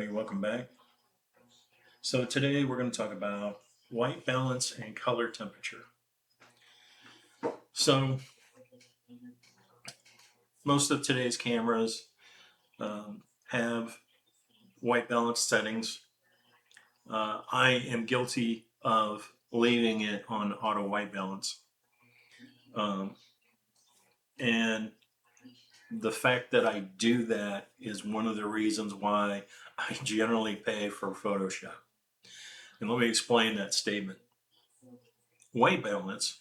everybody, welcome back. So today we're going to talk about white balance and color temperature. So most of today's cameras have white balance settings. I am guilty of leaving it on auto white balance. And the fact that I do that is one of the reasons why I generally pay for Photoshop. And let me explain that statement. White balance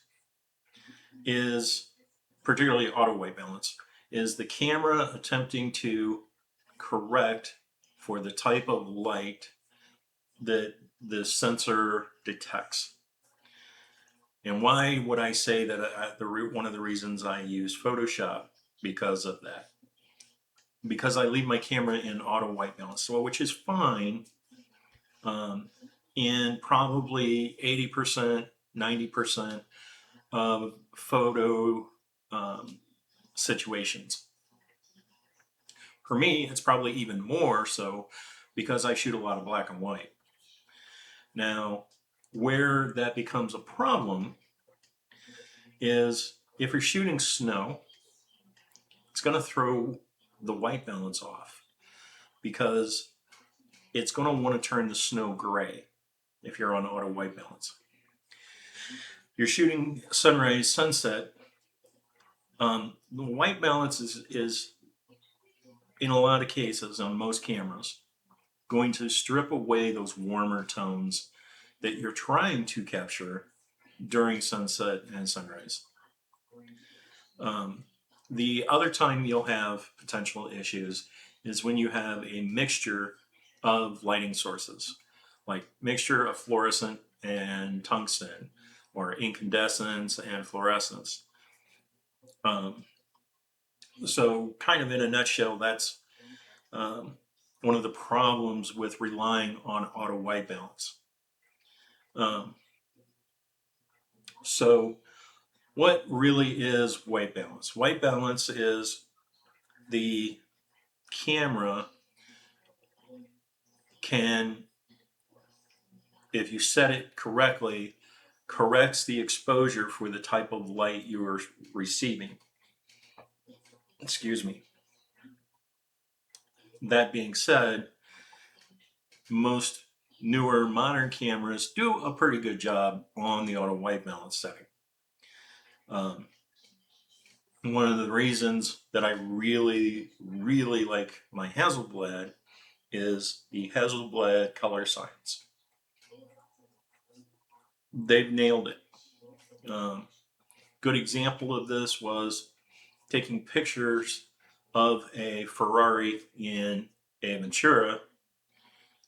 is, particularly auto white balance, is the camera attempting to correct for the type of light that the sensor detects. And why would I say that one of the reasons I use Photoshop? Because of that. Because I leave my camera in auto white balance, so which is fine in probably 80%, 90% of photo situations. For me, it's probably even more so because I shoot a lot of black and white. Now, where that becomes a problem is if you're shooting snow, it's going to throw the white balance off because it's going to want to turn the snow gray if you're on auto white balance. You're shooting sunrise, sunset. The white balance is, in a lot of cases, on most cameras, going to strip away those warmer tones that you're trying to capture during sunset and sunrise. The other time you'll have potential issues is when you have a mixture of lighting sources, like mixture of fluorescent and tungsten, or incandescence and fluorescence. So kind of in a nutshell, that's one of the problems with relying on auto white balance. So what really is white balance? White balance is the camera can, if you set it correctly, corrects the exposure for the type of light you are receiving. Excuse me. That being said, most newer modern cameras do a pretty good job on the auto white balance setting. One of the reasons that I really, really like my Hasselblad is the Hasselblad color science. They've nailed it. Good example of this was taking pictures of a Ferrari in Ventura,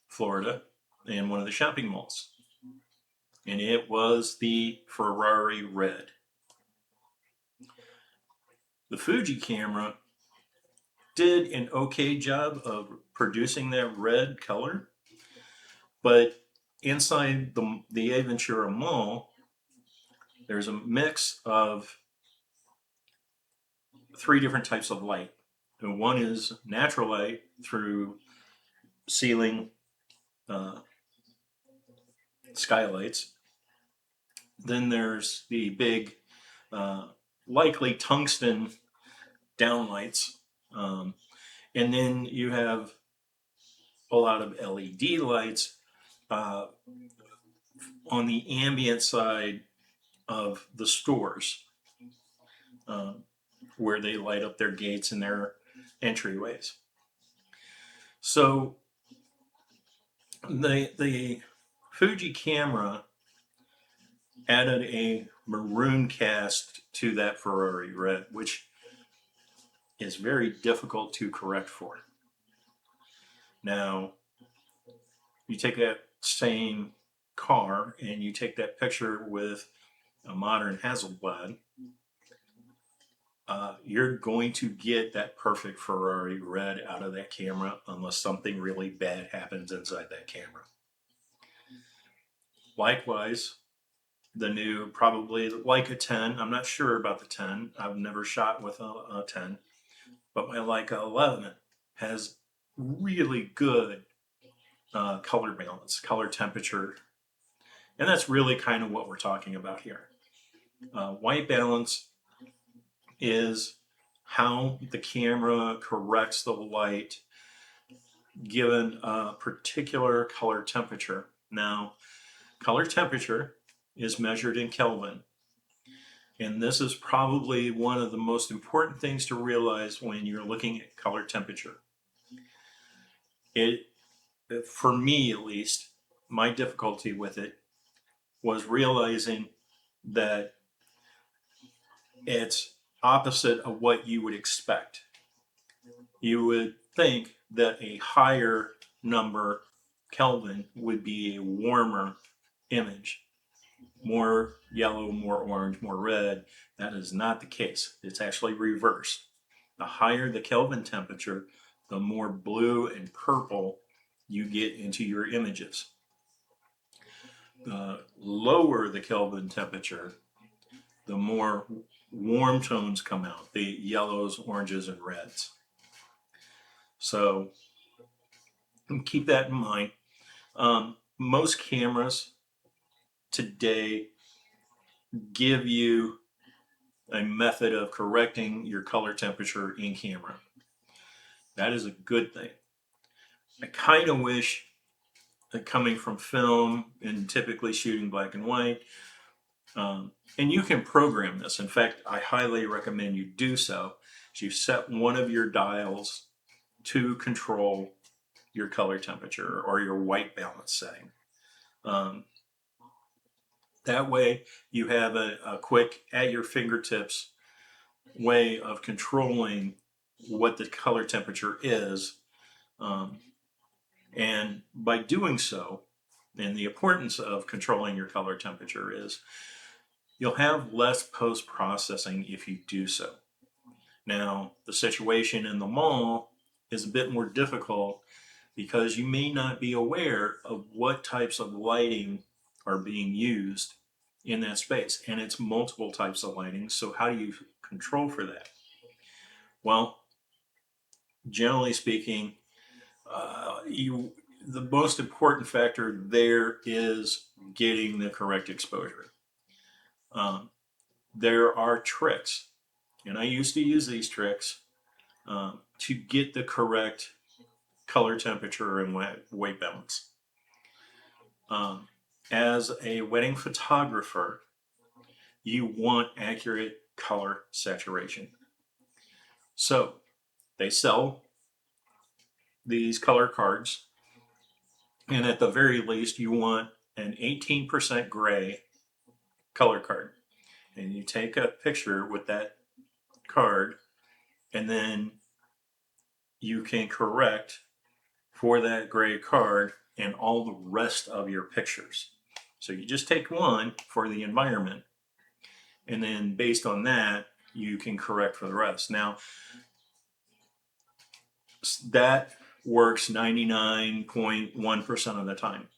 Florida, in one of the shopping malls. And it was the Ferrari red. The Fuji camera did an okay job of producing that red color, but inside the Ventura Mall, there's a mix of three different types of light. And one is natural light through ceiling skylights. Then there's the big, likely tungsten downlights. And then you have a lot of LED lights on the ambient side of the stores, where they light up their gates and their entryways. So the Fuji camera added a maroon cast to that Ferrari red, which is very difficult to correct for. Now, you take that same car and you take that picture with a modern Hasselblad, you're going to get that perfect Ferrari red out of that camera unless something really bad happens inside that camera. Likewise, the new, probably Leica 10, I'm not sure about the 10, I've never shot with a 10, but my Leica 11 has really good color balance, color temperature. And that's really kind of what we're talking about here. White balance is how the camera corrects the light given a particular color temperature. Now, color temperature is measured in Kelvin. And this is probably one of the most important things to realize when you're looking at color temperature. It, for me at least, my difficulty with it was realizing that it's opposite of what you would expect. You would think that a higher number Kelvin would be a warmer image, more yellow, more orange, more red. That is not the case. It's actually reversed. The higher the Kelvin temperature, the more blue and purple you get into your images. The lower the Kelvin temperature, the more warm tones come out, the yellows, oranges, and reds. So keep that in mind. Most cameras today give you a method of correcting your color temperature in camera. That is a good thing. I kind of wish that coming from film and typically shooting black and white, and you can program this. In fact, I highly recommend you do so. You set one of your dials to control your color temperature or your white balance setting. That way you have a quick, at your fingertips way of controlling what the color temperature is. And by doing so, and the importance of controlling your color temperature is you'll have less post-processing if you do so. Now, the situation in the mall is a bit more difficult because you may not be aware of what types of lighting are being used in that space. And it's multiple types of lighting. So how do you control for that? Well, generally speaking, the most important factor there is getting the correct exposure. There are tricks, and I used to use these tricks to get the correct color temperature and white balance. As a wedding photographer, you want accurate color saturation. So they sell these color cards, and at the very least, you want an 18% gray color card. And you take a picture with that card, and then you can correct for that gray card and all the rest of your pictures. So you just take one for the environment, and then based on that, you can correct for the rest. Now, that works 99.1% of the time.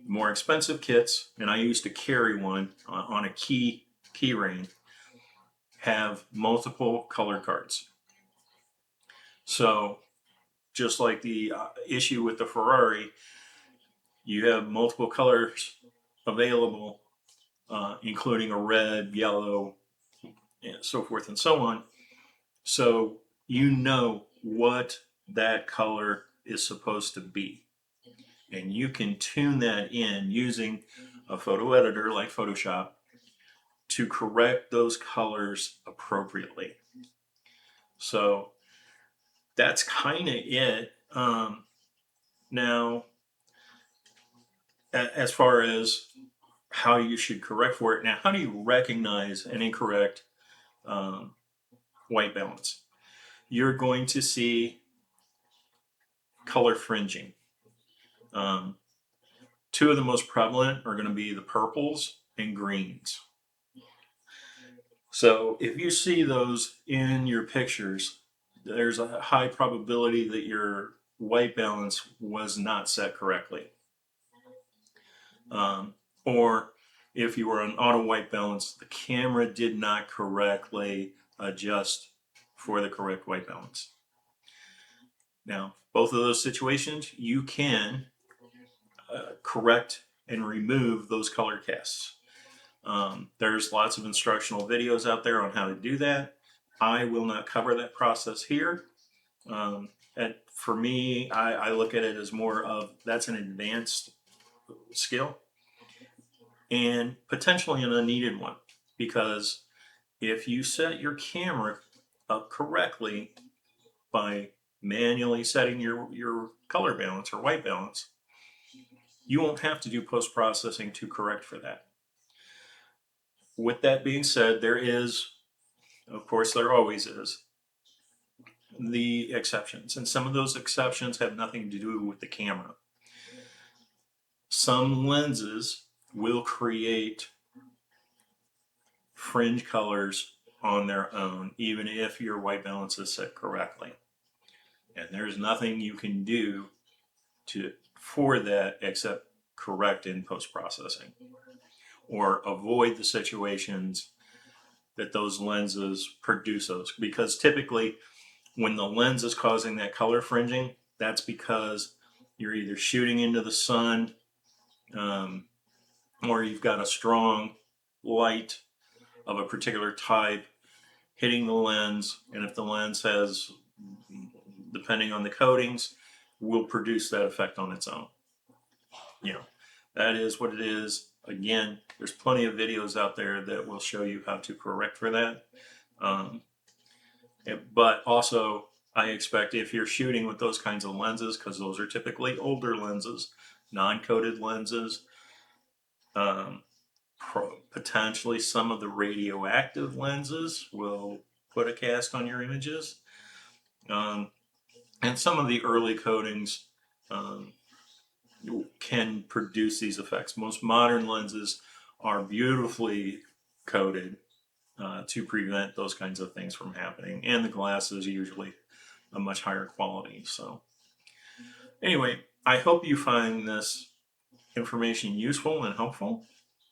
More expensive kits, and I used to carry one on a key ring, have multiple color cards. So just like the issue with the Ferrari, you have multiple colors available, including a red, yellow, and so forth and so on. So you know what that color is supposed to be. And you can tune that in using a photo editor like Photoshop to correct those colors appropriately. So that's kind of it. Now, as far as how you should correct for it, now, how do you recognize an incorrect white balance? You're going to see color fringing. Two of the most prevalent are going to be the purples and greens. So if you see those in your pictures, there's a high probability that your white balance was not set correctly. Or if you were on auto white balance, the camera did not correctly adjust for the correct white balance. Now, both of those situations, you can correct and remove those color casts. There's lots of instructional videos out there on how to do that. I will not cover that process here. And for me, I look at it as more of that's an advanced skill and potentially an unneeded one, because if you set your camera up correctly by manually setting your color balance or white balance, you won't have to do post-processing to correct for that. With that being said, there is, of course, there always is, the exceptions. And some of those exceptions have nothing to do with the camera. Some lenses will create fringe colors on their own, even if your white balance is set correctly. And there's nothing you can do for that except correct in post-processing or avoid the situations that those lenses produce those. Because typically when the lens is causing that color fringing, that's because you're either shooting into the sun, or you've got a strong light of a particular type hitting the lens, and if the lens has, depending on the coatings, will produce that effect on its own. You know, that is what it is. Again, there's plenty of videos out there that will show you how to correct for that. But also, I expect if you're shooting with those kinds of lenses, because those are typically older lenses, non-coated lenses, potentially some of the radioactive lenses will put a cast on your images. And some of the early coatings can produce these effects. Most modern lenses are beautifully coated to prevent those kinds of things from happening. And the glass is usually a much higher quality. So anyway, I hope you find this information useful and helpful.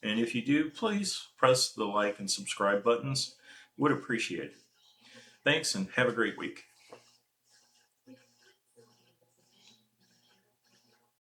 And if you do, please press the like and subscribe buttons. Would appreciate it. Thanks and have a great week.